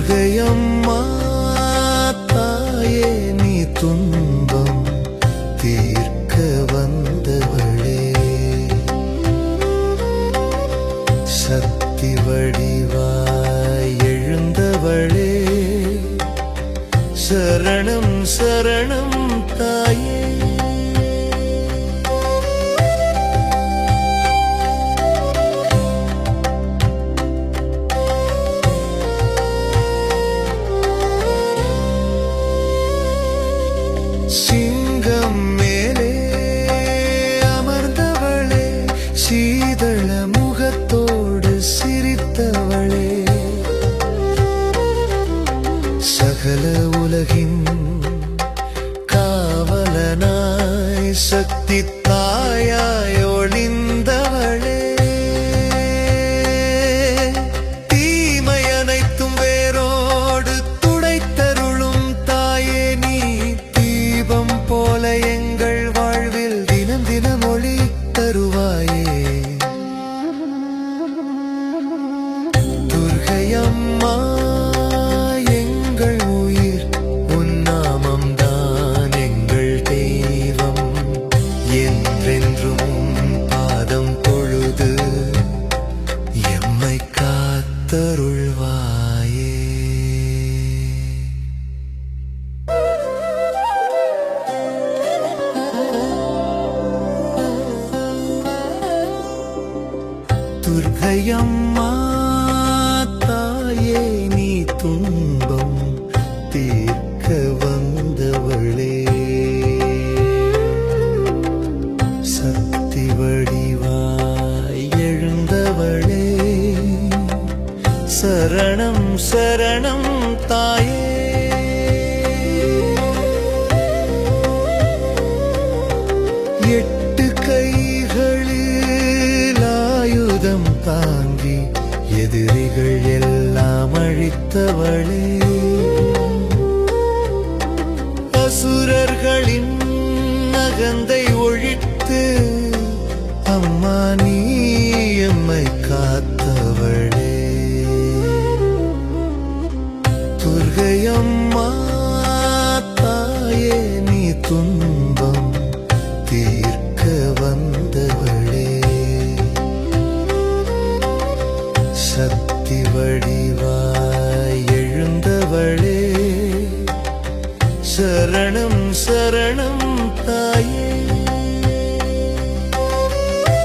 துர்க்கையம்மா தாயே நீ துன்பம் தீர்க்க வந்தவளே, சக்தி வடிவாய் எழுந்தவளே, சரணம் சரணம் தாயே. சிங்கம் மேலே அமர்ந்தவளே, சீதள முகத்தோடு சிரித்தவளே, சகல உலகின் காவலனாய் சக்தி தாயாய் ஒளிந்தவளே, தீமை அனைத்தும் வேரோடு துடைத்தருளும் தாயே நீ, தீபம் போல எங்கள் வாழ்வில் தினம் தினம் ஒளி தருவாயே. துர்க்கையம்மா எங்கள் உயிர், உன் நாமம் தான் எங்கள் தெய்வம், என்றென்றும் பாதம் தொழுது எம்மை காத்தருள்வாயே. துர்க்கையம்மா தாயே நீ துன்பம் தீர்க்க வந்தவளே, சக்தி வடிவாய் எழுந்தவளே, சரணம் சரணம் தாயே. எட்டு கைகளில் ஆயுதம் தாங்கி எதிரிகள் எல்லாம் அழித்தவளே, அசுரர்களின் அகந்தை ஒழித்து அம்மா நீ எம்மை காத்தவளே. துர்க்கையம்மா தாயே நீ துன்பம் தீர்க்க வந்தவளே, சக்தி வடிவாய் எழுந்தவளே, சரணம் சரணம்